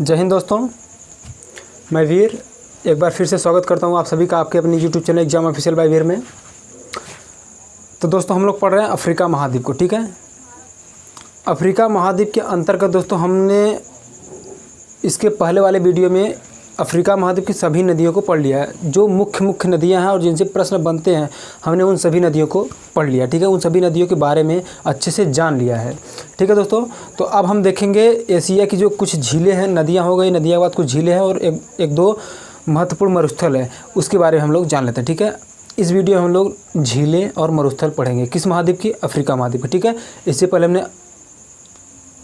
जय हिंद दोस्तों, मैं वीर एक बार फिर से स्वागत करता हूं आप सभी का आपके अपने YouTube channel exam official by Veer में। तो दोस्तों हम लोग पढ़ रहे हैं अफ्रीका महाद्वीप को। ठीक है, अफ्रीका महाद्वीप के अंतर्गत दोस्तों हमने इसके पहले वाले वीडियो में अफ्रीका महाद्वीप की सभी नदियों को पढ़ लिया है। जो मुख्य नदियां हैं और जिनसे प्रश्न बनते हैं हमने उन सभी नदियों को पढ़ लिया। ठीक है, उन सभी नदियों के बारे में अच्छे से जान लिया है। ठीक है दोस्तों, तो अब हम देखेंगे एशिया की जो कुछ झीलें हैं, नदियां हो गई, नदियों के बाद कुछ झीलें हैं और एक दो महत्वपूर्ण मरुस्थल है, उसके बारे में हम लोग जान लेते हैं। ठीक है, इस वीडियो में हम लोग झीलें और मरुस्थल पढ़ेंगे। किस महाद्वीप की? अफ्रीका महाद्वीप। ठीक है, इससे पहले हमने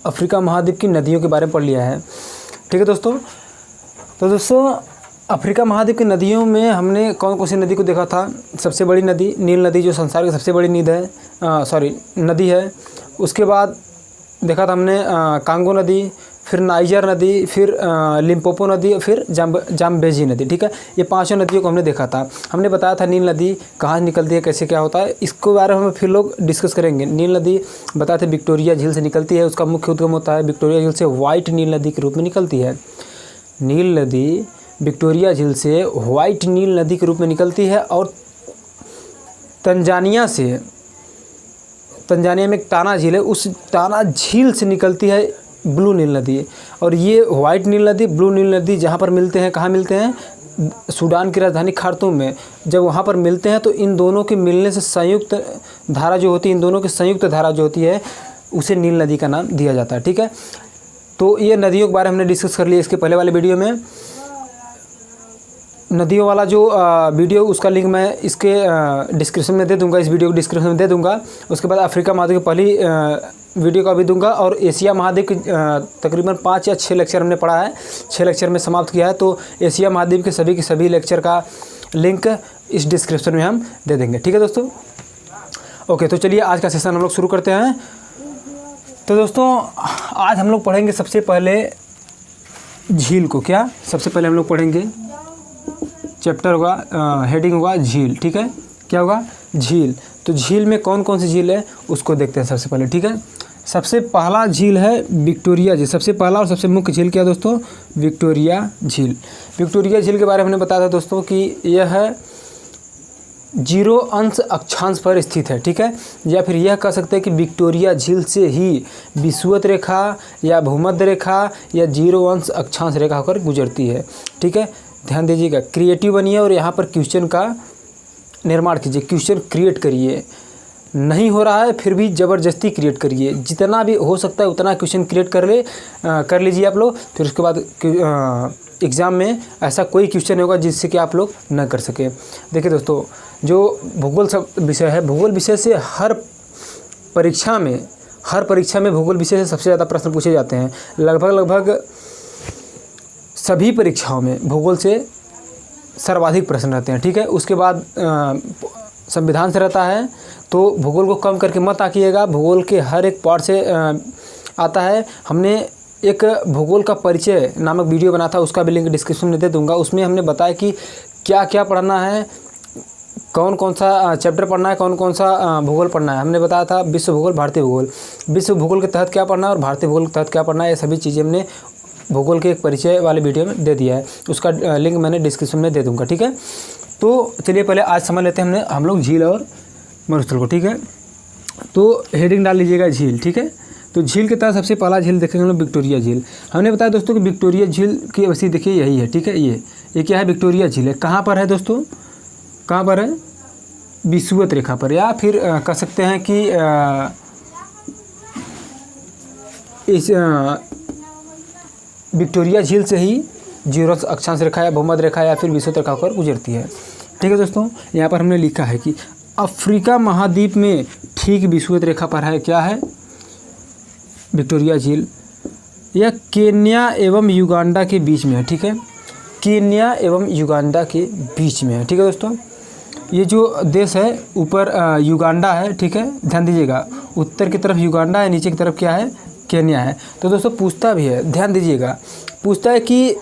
अफ्रीका महाद्वीप की नदियों के बारे में पढ़ लिया है। ठीक है दोस्तों, तो दोस्तों अफ्रीका महाद्वीप की नदियों में हमने कौन कौन सी नदी को देखा था? सबसे बड़ी नदी नील नदी, जो संसार की सबसे बड़ी नदी है। उसके बाद देखा था हमने कांगो नदी, फिर नाइजर नदी, फिर लिम्पोपो नदी, फिर जाम्बेजी नदी। ठीक है, ये पांचों नदियों को हमने देखा था। हमने बताया था नील नदी कहाँ निकलती है, कैसे क्या होता है, इसके बारे में हम फिर लोग डिस्कस करेंगे। नील नदी बताए थे विक्टोरिया झील से निकलती है, उसका मुख्य उद्गम होता है विक्टोरिया झील से, वाइट नील नदी के रूप में निकलती है। नील नदी विक्टोरिया झील से वाइट नील नदी के रूप में निकलती है और तंजानिया में एक टाना झील है, उस टाना झील से निकलती है ब्लू नील नदी। और ये वाइट नील नदी, ब्लू नील नदी जहाँ पर मिलते हैं, कहाँ मिलते हैं? सूडान की राजधानी खार्तूम में। जब वहाँ पर मिलते हैं तो इन दोनों के मिलने से संयुक्त धारा जो होती है, इन दोनों की संयुक्त धारा जो होती है उसे नील नदी का नाम दिया जाता है। ठीक है, तो ये नदियों के बारे में हमने डिस्कस कर लिया इसके पहले वाले वीडियो में। नदियों वाला जो वीडियो, उसका लिंक मैं इसके डिस्क्रिप्शन में दे दूंगा, इस वीडियो को डिस्क्रिप्शन में दे दूंगा। उसके बाद अफ्रीका महाद्वीप की पहली वीडियो का भी दूंगा और एशिया महाद्वीप की तकरीबन 5 या 6 लेक्चर हमने पढ़ा है, 6 लेक्चर में समाप्त किया है। तो एशिया महाद्वीप के सभी लेक्चर का लिंक इस डिस्क्रिप्शन में हम दे देंगे। ठीक है दोस्तों, ओके, तो चलिए आज का सेशन हम लोग शुरू करते हैं। तो दोस्तों आज हम लोग पढ़ेंगे सबसे पहले झील को। क्या? सबसे पहले हम लोग पढ़ेंगे, चैप्टर होगा, हेडिंग होगा झील। ठीक है, क्या होगा? झील। तो झील में कौन कौन सी झील है उसको देखते हैं सबसे पहले। ठीक है, सबसे पहला झील है विक्टोरिया झील। सबसे पहला और सबसे मुख्य झील क्या दोस्तों? विक्टोरिया झील। विक्टोरिया झील के बारे में हमने बताया था दोस्तों कि यह 0 अंश अक्षांश पर स्थित है। ठीक है, या फिर यह कह सकते हैं कि विक्टोरिया झील से ही विषुवत रेखा या भूमध्य रेखा या 0 अंश अक्षांश रेखा होकर गुजरती है। ठीक है, ध्यान दीजिएगा, क्रिएटिव बनिए और यहाँ पर क्वेश्चन का निर्माण कीजिए, क्वेश्चन क्रिएट करिए। नहीं हो रहा है फिर भी ज़बरदस्ती क्रिएट करिए, जितना भी हो सकता है उतना क्वेश्चन क्रिएट कर लीजिए आप लोग। फिर उसके बाद एग्ज़ाम में ऐसा कोई क्वेश्चन नहीं होगा जिससे कि आप लोग न कर सके। देखिए दोस्तों, जो भूगोल सब विषय है, भूगोल विषय से हर परीक्षा में भूगोल विषय से सबसे ज़्यादा प्रश्न पूछे जाते हैं। लगभग सभी परीक्षाओं में भूगोल से सर्वाधिक प्रश्न रहते हैं। ठीक है, उसके बाद संविधान से रहता है, तो भूगोल को कम करके मत आकिएगा, भूगोल के हर एक पार्ट से आता है। हमने एक भूगोल का परिचय नामक वीडियो बना था, उसका भी लिंक डिस्क्रिप्शन में दे दूंगा। उसमें हमने बताया कि क्या क्या पढ़ना है, कौन कौन सा चैप्टर पढ़ना है, कौन कौन सा भूगोल पढ़ना है। हमने बताया था विश्व भूगोल, भारतीय भूगोल, विश्व भूगोल के तहत क्या पढ़ना है और भारतीय भूगोल के तहत क्या पढ़ना है, ये सभी चीज़ें हमने भूगोल के एक परिचय वाले वीडियो में दे दिया है, उसका लिंक मैंने डिस्क्रिप्शन में दे दूंगा। ठीक है, तो चलिए पहले आज समझ लेते हैं हम लोग झील और मरुस्थल को। ठीक है, तो हेडिंग डाल लीजिएगा झील। ठीक है, तो झील के तहत सबसे पहला झील देखेंगे हम लोग विक्टोरिया झील। हमने बताया दोस्तों कि विक्टोरिया झील की अवस्थी देखिए यही है। ठीक है, ये क्या है? विक्टोरिया झील है। कहाँ पर है दोस्तों? कहाँ पर है? विषुवत रेखा पर, या फिर कह सकते हैं कि इस विक्टोरिया झील से ही 0 अक्षांश रेखा या भूमध्य रेखा या फिर विषुवत रेखा होकर गुजरती है। ठीक है दोस्तों, यहाँ पर हमने लिखा है कि अफ्रीका महाद्वीप में ठीक विषुवत रेखा पर है। क्या है? विक्टोरिया झील। यह केन्या एवं युगांडा के बीच में है। ठीक है, केन्या एवं युगांडा के बीच में है। ठीक है दोस्तों, ये जो देश है ऊपर युगांडा है। ठीक है, ध्यान दीजिएगा, उत्तर की तरफ युगांडा है, नीचे की तरफ क्या है? केन्या है। तो दोस्तों पूछता भी है, ध्यान दीजिएगा, पूछता है कि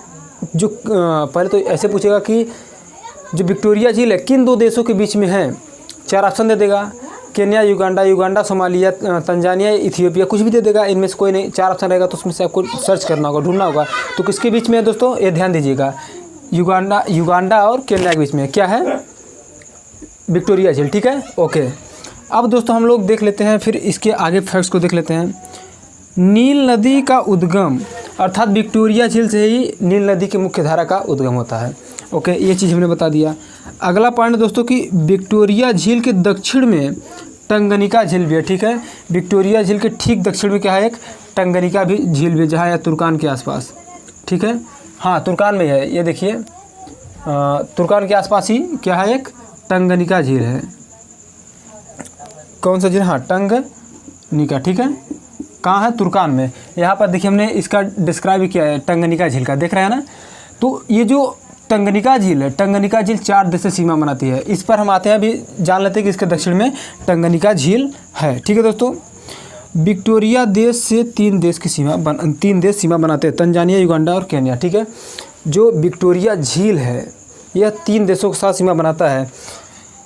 जो पहले तो ऐसे पूछेगा कि जो विक्टोरिया झील है किन 2 देशों के बीच में है। 4 ऑप्शन दे देगा, Kenya, Uganda, Somalia, Tanzania, Ethiopia, कुछ भी दे देगा। इनमें से कोई नहीं, 4 ऑप्शन रहेगा तो उसमें से आपको सर्च करना होगा, ढूंढना होगा। तो किसके बीच में है दोस्तों, ये ध्यान दीजिएगा, युगांडा और केन्या के बीच में क्या है, विक्टोरिया झील। ठीक है, ओके। अब दोस्तों हम लोग देख लेते हैं, फिर इसके आगे फैक्ट्स को देख लेते हैं। नील नदी का उद्गम, अर्थात विक्टोरिया झील से ही नील नदी की मुख्य धारा का उद्गम होता है। ओके, ये चीज़ हमने बता दिया। अगला पॉइंट दोस्तों कि विक्टोरिया झील के दक्षिण में टंगनिका झील भी है। ठीक है, विक्टोरिया झील के ठीक दक्षिण में क्या है, एक टंगनिका भी झील भी, जहाँ है तुर्कान के आसपास। ठीक है, हाँ तुर्कान में है, ये देखिए तुर्कान के आसपास ही क्या है, एक टंगनिका झील है। कौन सा झील, हाँ टंगनिका। ठीक है, कहाँ है, तुर्कान में। यहाँ पर देखिए हमने इसका डिस्क्राइब किया है टंगनिका झील का, देख रहे हैं ना। तो ये जो टंगनिका झील है, टंगनिका झील 4 देश से सीमा बनाती है। इस पर हम आते हैं, अभी जान लेते हैं कि इसके दक्षिण में टंगनिका झील है। ठीक है दोस्तों, विक्टोरिया देश से 3 देश सीमा बनाते हैं, तंजानिया, युगांडा और केन्या। ठीक है, जो विक्टोरिया झील है यह 3 देशों के साथ सीमा बनाता है।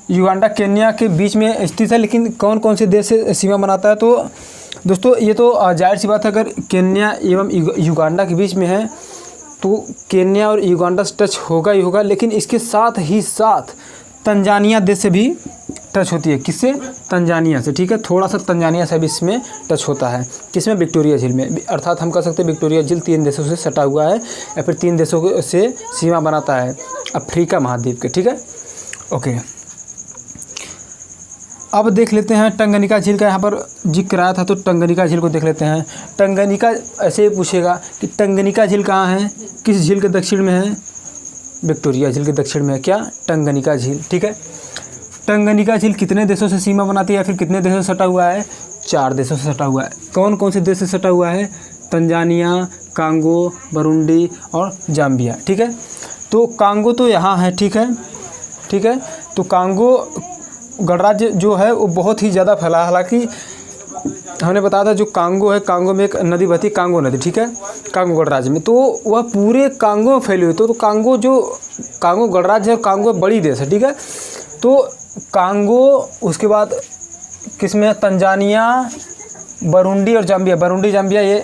युगांडा केन्या के बीच में स्थित है, लेकिन कौन कौन से देश से सीमा बनाता है, तो दोस्तों ये तो जाहिर सी बात है, अगर केन्या एवं युगांडा के बीच में है तो केन्या और युगांडा से टच होगा ही होगा, लेकिन इसके साथ ही साथ तंजानिया देश से भी टच होती है। किससे, तंजानिया से। ठीक है, थोड़ा सा तंजानिया से भी इसमें टच होता है, किसमें, विक्टोरिया झील में। अर्थात हम कह सकते हैं विक्टोरिया झील 3 देशों से सटा हुआ है, या फिर 3 देशों से सीमा बनाता है अफ्रीका महाद्वीप के। ठीक है, ओके। अब देख लेते हैं टंगनिका झील का, यहाँ पर जिक्र आया था तो टंगनिका झील को देख लेते हैं। टंगनिका ऐसे ही पूछेगा कि टंगनिका झील कहाँ है, किस झील के दक्षिण में है, विक्टोरिया झील के दक्षिण में है क्या, टंगनिका झील। ठीक है, टंगनिका झील कितने देशों से सीमा बनाती है, या फिर कितने देशों से सटा हुआ है, 4 देशों से सटा हुआ है। कौन कौन से देश से सटा हुआ है, तंजानिया, कांगो, बुरुंडी और जाम्बिया। ठीक है, तो कांगो तो यहाँ है। ठीक है, ठीक है, तो कांगो गणराज्य जो है वो बहुत ही ज़्यादा फैला है। हालांकि हमने बताया था जो कांगो है, कांगो में एक नदी बहती है, कांगो नदी। ठीक है, कांगो गणराज्य में, तो वह पूरे कांगो में फैली हुई। तो कांगो जो कांगो गणराज्य है, कांगो बड़ी देश है। ठीक है, तो कांगो, उसके बाद किसमें, तंजानिया, बुरुंडी और जाम्बिया। बुरुंडी, जाम्बिया ये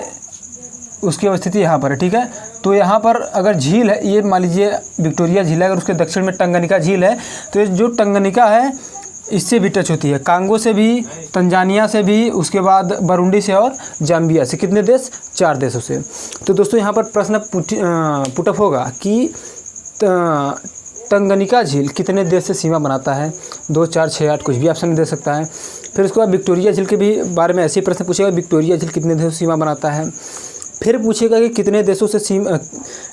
उसकी अवस्थिति यहाँ पर है। ठीक है, तो यहाँ पर अगर झील है, ये मान लीजिए विक्टोरिया झील है, अगर उसके दक्षिण में टंगनिका झील है, तो ये जो टंगनिका है इससे भी टच होती है, कांगो से भी, तंजानिया से भी, उसके बाद बुरुंडी से और जाम्बिया से। कितने देश, 4 देशों से। तो दोस्तों यहाँ पर प्रश्न पुटअप होगा कि टंगनिका झील कितने देश से सीमा बनाता है, 2, 4, 6, 8, कुछ भी ऑप्शन दे सकता है। फिर उसके बाद विक्टोरिया झील के भी बारे में ऐसे ही प्रश्न पूछेगा, विक्टोरिया झील कितने देशों से सीमा बनाता है। फिर पूछेगा कि कितने देशों से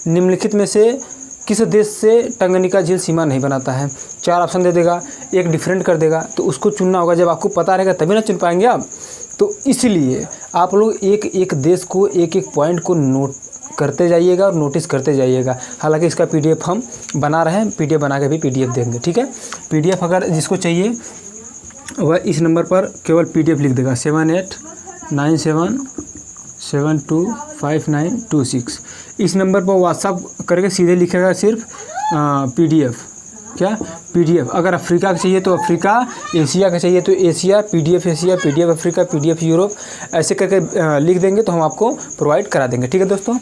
निम्नलिखित में से किस देश से टंगनिका झील सीमा नहीं बनाता है। 4 ऑप्शन दे देगा, एक डिफरेंट कर देगा, तो उसको चुनना होगा। जब आपको पता रहेगा तभी ना चुन पाएंगे आप। तो इसलिए आप लोग एक एक देश को, एक एक पॉइंट को नोट करते जाइएगा और नोटिस करते जाइएगा। हालांकि इसका PDF हम बना रहे हैं, PDF बना के भी PDF देंगे। ठीक है, PDF अगर जिसको चाहिए वह इस नंबर पर केवल PDF लिख देगा, 7897725926। इस नंबर पर व्हाट्सअप करके सीधे लिखेगा सिर्फ PDF। क्या, PDF। अगर अफ्रीका का चाहिए तो अफ्रीका, एशिया का चाहिए तो Asia, PDF Asia, PDF Africa, PDF Europe, ऐसे करके लिख देंगे तो हम आपको प्रोवाइड करा देंगे। ठीक है दोस्तों,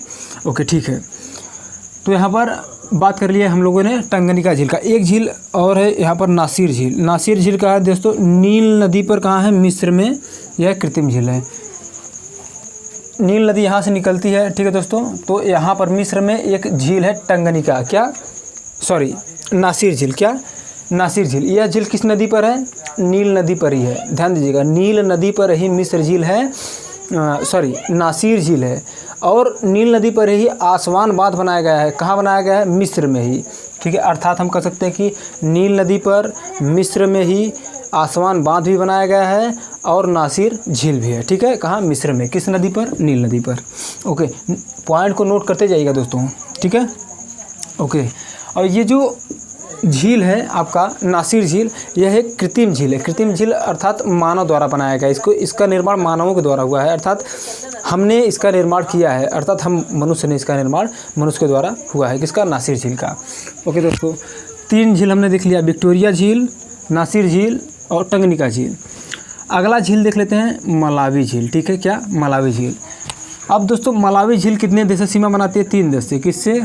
ओके ठीक है। तो यहाँ पर बात कर लिया हम लोगों ने टंगनिका झील का। एक झील और है यहाँ पर, नासिर झील। नासिर झील कहाँ है दोस्तों, नील नदी पर कहाँ है, मिस्र में। यह कृत्रिम झील है, नील नदी यहाँ से निकलती है। ठीक है दोस्तों, तो यहाँ पर मिस्र में एक झील है टंगनिका, क्या, सॉरी नासिर झील। क्या, नासिर झील। यह झील किस नदी पर है, नील नदी पर ही है। ध्यान दीजिएगा, नील नदी पर ही मिस्र झील है, सॉरी नासिर झील है। और नील नदी पर ही आसवान बांध बनाया गया है। कहाँ बनाया गया है, मिस्र में ही। ठीक है, अर्थात हम कह सकते हैं कि नील नदी पर मिस्र में ही आसवान बांध भी बनाया गया है और नासिर झील भी है। ठीक है, कहाँ, मिस्र में। किस नदी पर, नील नदी पर। ओके, पॉइंट को नोट करते जाइएगा दोस्तों। ठीक है, ओके। और ये जो झील है आपका नासिर झील, यह एक कृत्रिम झील है। कृत्रिम झील अर्थात मानव द्वारा बनाया गया, इसका निर्माण मानवों के द्वारा हुआ है, अर्थात हमने इसका निर्माण किया है, अर्थात हम मनुष्य ने इसका निर्माण मनुष्य के द्वारा हुआ है। किसका, नासिर झील का। ओके दोस्तों, 3 झील हमने देख लिया, विक्टोरिया झील, नासिर झील और टंगनिका झील। अगला झील देख लेते हैं मलावी झील, ठीक है, क्या मलावी झील। अब दोस्तों मलावी झील कितने देश से सीमा बनाती है? 3 देश से। किससे?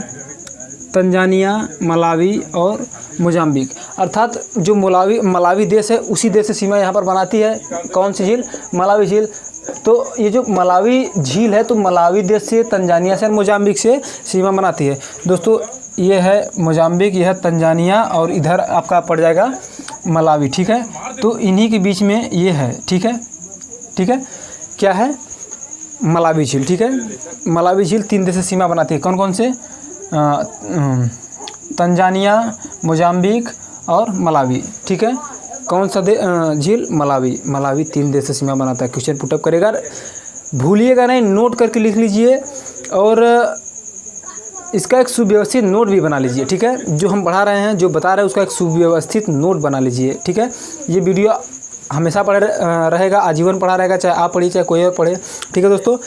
तंजानिया, मलावी और मोजाम्बिक। अर्थात जो मलावी देश है उसी देश से सीमा यहाँ पर बनाती है। कौन सी झील? मलावी झील। तो ये जो मलावी झील है तो मलावी देश से, तंजानिया से और मोजाम्बिक से सीमा बनाती है। दोस्तों ये है मोजाम्बिक, यह है तंजानिया और इधर आपका पड़ जाएगा मलावी, ठीक है। तो इन्हीं के बीच में ये है, ठीक है, ठीक है, क्या है? मलावी झील, ठीक है। मलावी झील 3 देश से सीमा बनाती है। कौन कौन से? तंजानिया, मोजाम्बिक और मलावी, ठीक है। कौन सा झील? मलावी 3 देश से सीमा बनाता है। क्वेश्चन पुटअप करेगा, भूलिएगा नहीं, नोट करके लिख लीजिए और इसका एक सुव्यवस्थित नोट भी बना लीजिए, ठीक है। जो हम पढ़ा रहे हैं, जो बता रहे हैं, उसका एक सुव्यवस्थित नोट बना लीजिए, ठीक है। ये वीडियो हमेशा पढ़ा रहेगा, आजीवन पढ़ा रहेगा, चाहे आप पढ़िए चाहे कोई और पढ़े, ठीक है दोस्तों।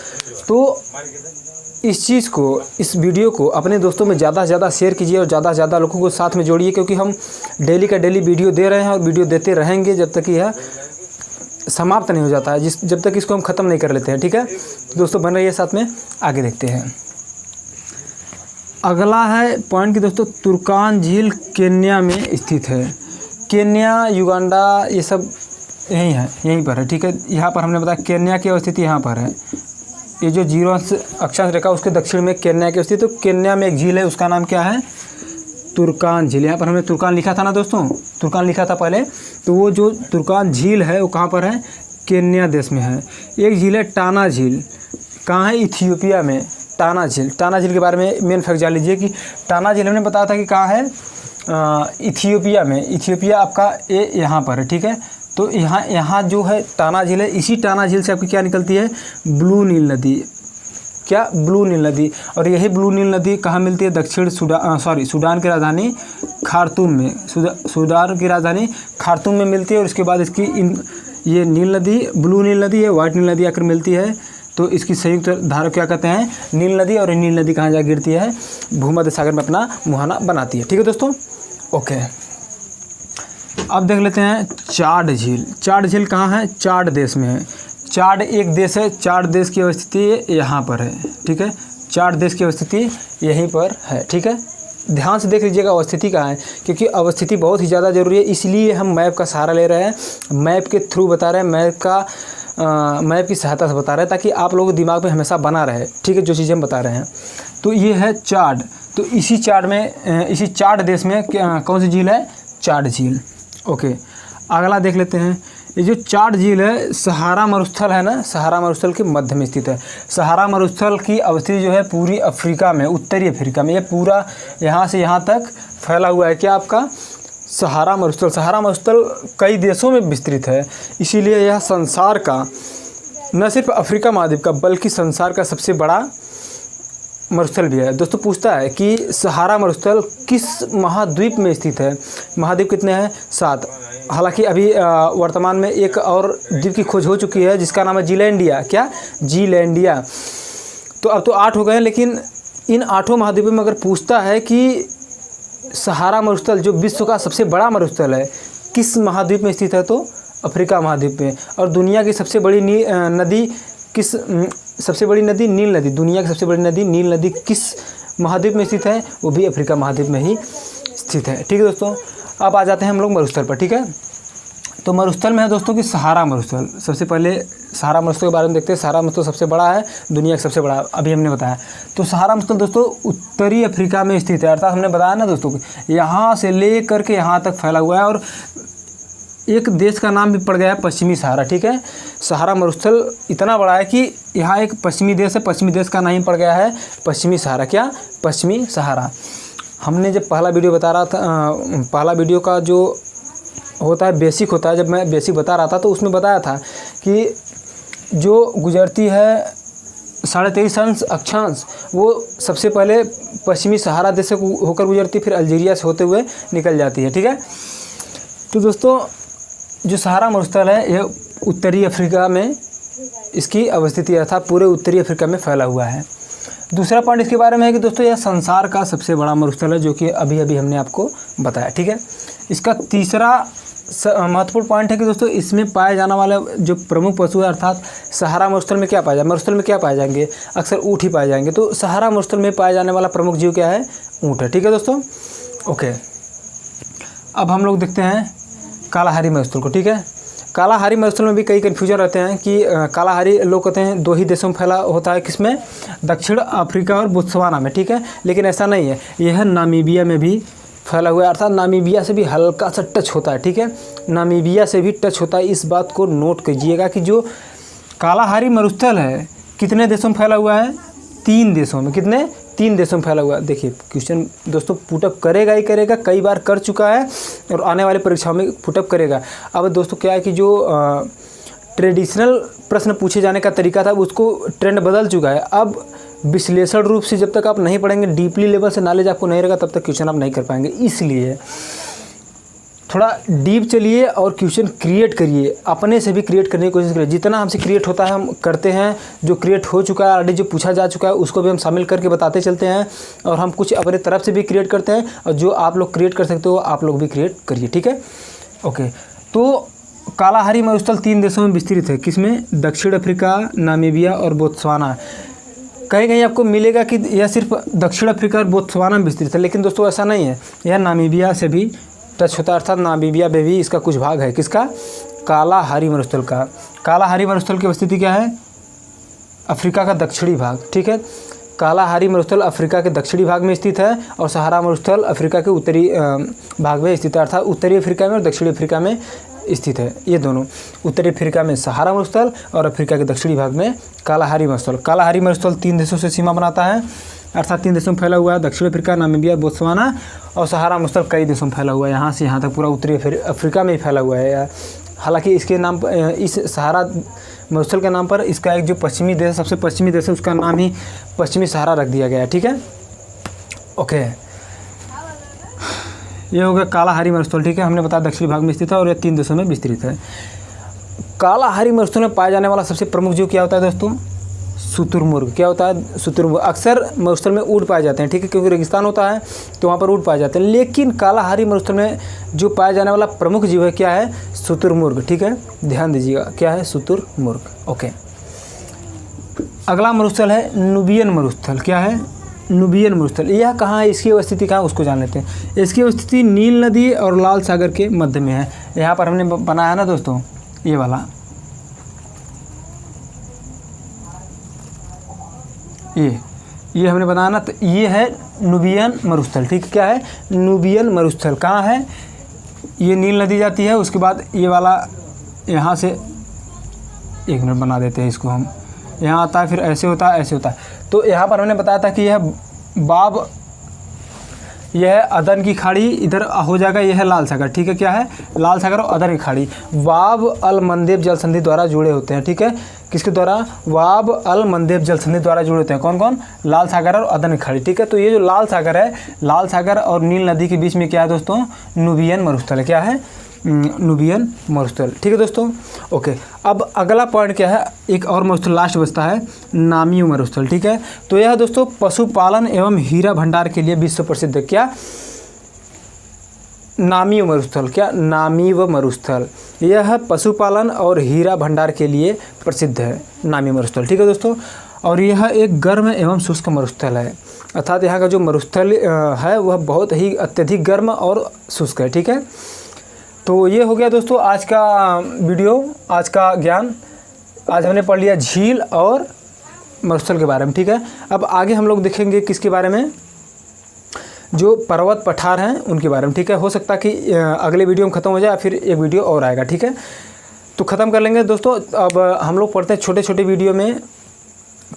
तो इस चीज़ को, इस वीडियो को अपने दोस्तों में ज़्यादा से ज़्यादा शेयर कीजिए और ज़्यादा से ज़्यादा लोगों को साथ में जोड़िए, क्योंकि हम डेली का डेली वीडियो दे रहे हैं और वीडियो देते रहेंगे जब तक यह समाप्त नहीं हो जाता है, जब तक इसको हम ख़त्म नहीं कर लेते हैं, ठीक है। दोस्तों बन रहिए साथ में, आगे देखते हैं। अगला है पॉइंट कि दोस्तों तुर्कान झील केन्या में स्थित है। केन्या, युगांडा ये सब यहीं है, यहीं पर है, ठीक है। यहाँ पर हमने बताया केन्या की स्थिति यहाँ पर है। ये जो 0 अक्षांश रेखा उसके दक्षिण में केन्या की स्थिति। तो केन्या में एक झील है, उसका नाम क्या है? तुर्कान झील। यहाँ पर हमने तुर्कान लिखा था ना दोस्तों, तुर्कान लिखा था पहले। तो वो जो तुर्कान झील है वो कहाँ पर है? केन्या देश में है। एक झील है टाना झील, कहाँ है? इथियोपिया में। टाना झील, टाना झील के बारे में मेन फैक्ट जान लीजिए कि टाना झील हमने बताया था कि कहाँ है? इथियोपिया में। इथियोपिया आपका ये यहाँ पर है, ठीक है। तो यहाँ जो है टाना झील है, इसी टाना झील से आपकी क्या निकलती है? ब्लू नील नदी। क्या? ब्लू नील नदी। और यही ब्लू नील नदी कहाँ मिलती है? दक्षिण सूडान की राजधानी खार्तूम में। सूडान की राजधानी खार्तूम में मिलती है। और इसके बाद इसकी ये नील नदी, ब्लू नील नदी है, वाइट नील नदी आकर मिलती है। तो इसकी संयुक्त धारा क्या कहते हैं? नील नदी। और नील नदी कहाँ जा गिरती है? भूमध्य सागर में अपना मुहाना बनाती है, ठीक है दोस्तों। ओके, अब देख लेते हैं चाड झील। चाड झील कहाँ है? चाड देश में है। चाड एक देश है, चाड देश की अवस्थिति यहाँ पर है, ठीक है। चाड देश की अवस्थिति यहीं पर है, ठीक है। ध्यान से देख लीजिएगा अवस्थिति कहाँ है, क्योंकि अवस्थिति बहुत ही ज़्यादा ज़रूरी है। इसलिए हम मैप का सहारा ले रहे हैं, मैप के थ्रू बता रहे हैं, मैप की सहायता से बता रहे हैं, ताकि आप लोगों के दिमाग में हमेशा बना रहे, ठीक है, जो चीज़ें हम बता रहे हैं। तो ये है चाड। तो इसी चाड देश में कौन सी झील है? चाड झील। ओके, अगला देख लेते हैं। ये जो चाड झील है, सहारा मरुस्थल है ना, सहारा मरुस्थल के मध्य में स्थित है। सहारा मरुस्थल की अवस्थिति जो है पूरी अफ्रीका में, उत्तरी अफ्रीका में, ये पूरा यहाँ से यहाँ तक फैला हुआ है। क्या आपका? सहारा मरुस्थल। सहारा मरुस्थल कई देशों में विस्तृत है, इसीलिए यह संसार का, न सिर्फ अफ्रीका महाद्वीप का, बल्कि संसार का सबसे बड़ा मरुस्थल भी है। दोस्तों पूछता है कि सहारा मरुस्थल किस महाद्वीप में स्थित है? महाद्वीप कितने हैं? 7। हालांकि अभी वर्तमान में एक और द्वीप की खोज हो चुकी है जिसका नाम है जीलैंडिया। क्या? जीलैंडिया। तो अब तो 8 हो गए हैं, लेकिन इन 8 महाद्वीपों में अगर पूछता है कि सहारा मरुस्थल जो विश्व का सबसे बड़ा मरुस्थल है किस महाद्वीप में स्थित है, तो अफ्रीका महाद्वीप में। और दुनिया की सबसे बड़ी नदी सबसे बड़ी नदी नील नदी, दुनिया की सबसे बड़ी नदी नील नदी किस महाद्वीप में स्थित है? वो भी अफ्रीका महाद्वीप में ही स्थित है, ठीक है दोस्तों। अब आ जाते हैं हम लोग मरुस्थल पर, ठीक है। तो मरुस्थल में है दोस्तों कि सहारा मरुस्थल। सबसे पहले सहारा मरुस्थल के बारे में देखते हैं। सहारा मरुस्थल सबसे बड़ा है, दुनिया का सबसे बड़ा, अभी हमने बताया। तो सहारा मरुस्थल दोस्तों उत्तरी अफ्रीका में स्थित है। अर्थात हमने बताया ना दोस्तों, यहाँ से ले करके यहाँ तक फैला हुआ है। और एक देश का नाम भी पड़ गया है पश्चिमी सहारा, ठीक है। सहारा मरुस्थल इतना बड़ा है कि यहाँ एक पश्चिमी देश है, पश्चिमी देश का नाम पड़ गया है पश्चिमी सहारा। क्या? पश्चिमी सहारा। हमने जब पहला वीडियो बता रहा था, पहला वीडियो का जो होता है बेसिक होता है, जब मैं बेसिक बता रहा था तो उसमें बताया था कि जो गुजरती है 23.5 अक्षांश, वो सबसे पहले पश्चिमी सहारा देश से होकर गुजरती, फिर अल्जीरिया से होते हुए निकल जाती है, ठीक है। तो दोस्तों जो सहारा मरुस्थल है यह उत्तरी अफ्रीका में इसकी अवस्थिति अर्थात पूरे उत्तरी अफ्रीका में फैला हुआ है। दूसरा पॉइंट इसके बारे में है कि दोस्तों यह संसार का सबसे बड़ा मरुस्थल है, जो कि अभी अभी हमने आपको बताया, ठीक है। इसका तीसरा महत्वपूर्ण पॉइंट है कि दोस्तों इसमें पाए जाने वाले जो प्रमुख पशु है, अर्थात सहारा मरुस्थल में क्या पाया जाए, मरुस्थल में क्या पाए जाएंगे, अक्सर ऊँट ही पाए जाएंगे। तो सहारा मरुस्थल में पाए जाने वाला प्रमुख जीव क्या है, ऊँट है। ठीक है दोस्तों, ओके। अब हम लोग देखते हैं कालाहारी मरुस्थल को। ठीक है, कालाहारी मरुस्थल में भी कई कन्फ्यूजन रहते हैं कि कालाहारी लोग कहते हैं 2 ही देशों में फैला होता है, किसमें, दक्षिण अफ्रीका और बोत्सवाना में। ठीक है, लेकिन ऐसा नहीं है, यह नामीबिया में भी फैला हुआ है, अर्थात नामीबिया से भी हल्का सा टच होता है। ठीक है, नामीबिया से भी टच होता है। इस बात को नोट कीजिएगा कि जो कालाहारी मरुस्थल है कितने देशों में फैला हुआ है, 3 देशों में। कितने, 3 देशों में फैला हुआ है। देखिए क्वेश्चन दोस्तों पुटअप करेगा ही करेगा, कई बार कर चुका है और आने वाली परीक्षाओं में पुटअप करेगा। अब दोस्तों क्या है कि जो ट्रेडिशनल प्रश्न पूछे जाने का तरीका था उसको ट्रेंड बदल चुका है। अब विश्लेषण रूप से जब तक आप नहीं पढ़ेंगे, डीपली लेवल से नॉलेज आपको नहीं रहेगा, तब तक क्वेश्चन आप नहीं कर पाएंगे। इसलिए थोड़ा डीप चलिए और क्वेश्चन क्रिएट करिए, अपने से भी क्रिएट करने की कोशिश करिए। जितना हमसे क्रिएट होता है हम करते हैं, जो क्रिएट हो चुका है ऑलरेडी, जो पूछा जा चुका है उसको भी हम शामिल करके बताते चलते हैं, और हम कुछ अपने तरफ से भी क्रिएट करते हैं, और जो आप लोग क्रिएट कर सकते हो आप लोग भी क्रिएट करिए। ठीक है, ओके। तो कालाहारी मरुस्थल 3 देशों में विस्तृत है, किसमें, दक्षिण अफ्रीका, नामीबिया और बोत्सवाना। कहीं कहीं आपको मिलेगा कि यह सिर्फ दक्षिण अफ्रीका और बोत्सवाना में विस्तृत है, लेकिन दोस्तों ऐसा नहीं है, यह नामीबिया से भी टच होता है, अर्थात नामीबिया में भी इसका कुछ भाग है। किसका, कालाहारी मरुस्थल का। कालाहारी मरुस्थल की स्थिति क्या है, अफ्रीका का दक्षिणी भाग। ठीक है, कालाहारी मरुस्थल अफ्रीका के दक्षिणी भाग में स्थित है, और सहारा मरुस्थल अफ्रीका के उत्तरी भाग में स्थित है, अर्थात उत्तरी अफ्रीका में और दक्षिणी अफ्रीका में स्थित है। ये दोनों, उत्तरी अफ्रीका में सहारा मरुस्थल और अफ्रीका के दक्षिणी भाग में कालाहारी मरुस्थल। कालाहारी मरुस्थल 3 देशों से सीमा बनाता है, अर्थात 3 देशों में फैला हुआ है, दक्षिण अफ्रीका, नामीबिया, बोत्सवाना, और सहारा मरुस्थल कई देशों में फैला हुआ है, यहाँ से यहाँ तक पूरा उत्तरी अफ्रीका में ही फैला हुआ है। हालांकि इसके नाम, इस सहारा मरुस्थल के नाम पर इसका एक जो पश्चिमी देश, सबसे पश्चिमी देश है, उसका नाम ही पश्चिमी सहारा रख दिया गया है। ठीक है, ओके। ये हो गया कालाहारी मरुस्थल। ठीक है, हमने बताया दक्षिणी भाग में स्थित है और यह 3 देशों में विस्तृत है। कालाहारी मरुस्थल में पाया जाने वाला सबसे प्रमुख जीव क्या होता है दोस्तों, शुतुरमुर्ग। क्या होता है, शुतुरमुर्ग। अक्सर मरुस्थल में ऊँट पाए जाते हैं, ठीक है, क्योंकि रेगिस्तान होता है तो वहाँ पर ऊँट पाए जाते हैं, लेकिन कालाहारी मरुस्थल में जो पाया जाने वाला प्रमुख जीव है क्या है, शुतुरमुर्ग। ठीक है, ध्यान दीजिएगा, क्या है, शुतुरमुर्ग। ओके, अगला मरुस्थल है नुबियन मरुस्थल। क्या है, नुबियन मरुस्थल। यह कहाँ है, इसकी स्थिति कहाँ, उसको जान लेते हैं। इसकी स्थिति नील नदी और लाल सागर के मध्य में है। यहाँ पर हमने बनाया ना दोस्तों, ये वाला, ये हमने बनाया ना, तो ये है नुबियन मरुस्थल। ठीक है, क्या है, नुबियन मरुस्थल। कहाँ है, ये नील नदी जाती है, उसके बाद ये वाला यहाँ से, 1 मिनट बना देते हैं इसको हम, यहाँ आता है, फिर ऐसे होता है, ऐसे होता है। तो यहाँ पर हमने बताया था कि यह अदन की खाड़ी इधर हो जाएगा, यह है लाल सागर। ठीक है, क्या है, लाल सागर और अदन की खाड़ी वाब अल मंदेब जल संधि द्वारा जुड़े होते हैं। ठीक है, किसके द्वारा, वाब अल मंदेब जल संधि द्वारा जुड़े होते हैं। कौन कौन, लाल सागर और अदन की खाड़ी। ठीक है, तो ये जो लाल सागर है, लाल सागर और नील नदी के बीच में क्या है दोस्तों, नुबियन मरुस्थल है। क्या है, नुबियन मरुस्थल। ठीक है दोस्तों, ओके। अब अगला पॉइंट क्या है, एक और मरुस्थल लास्ट बचता है, नामीव मरुस्थल। ठीक है, तो यह दोस्तों पशुपालन एवं हीरा भंडार के लिए विश्व प्रसिद्ध है। क्या, नामीव मरुस्थल। क्या, नामीव मरुस्थल, यह पशुपालन और हीरा भंडार के लिए प्रसिद्ध है, नामीव मरुस्थल। ठीक है दोस्तों, और यह एक गर्म एवं शुष्क मरुस्थल है, अर्थात यहाँ का जो मरुस्थल है वह बहुत ही अत्यधिक गर्म और शुष्क है। ठीक है, तो ये हो गया दोस्तों आज का वीडियो, आज का ज्ञान। आज हमने पढ़ लिया झील और मरुस्थल के बारे में। ठीक है, अब आगे हम लोग देखेंगे किसके बारे में, जो पर्वत पठार हैं उनके बारे में। ठीक है, हो सकता है कि अगले वीडियो में ख़त्म हो जाए, फिर एक वीडियो और आएगा। ठीक है, तो ख़त्म कर लेंगे दोस्तों। अब हम लोग पढ़ते हैं, छोटे छोटे वीडियो में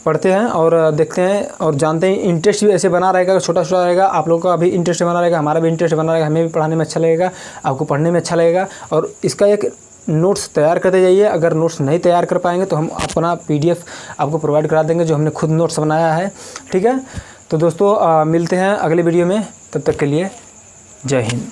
पढ़ते हैं और देखते हैं और जानते हैं। इंटरेस्ट भी ऐसे बना रहेगा, छोटा छोटा रहेगा, आप लोगों का भी इंटरेस्ट बना रहेगा, हमारा भी इंटरेस्ट बना रहेगा, हमें भी पढ़ाने में अच्छा लगेगा, आपको पढ़ने में अच्छा लगेगा। और इसका एक नोट्स तैयार करते जाइए। अगर नोट्स नहीं तैयार कर पाएंगे तो हम अपना PDF आपको प्रोवाइड करा देंगे, जो हमने खुद नोट्स बनाया है। ठीक है, तो दोस्तों मिलते हैं अगले वीडियो में, तब तक के लिए जय हिंद।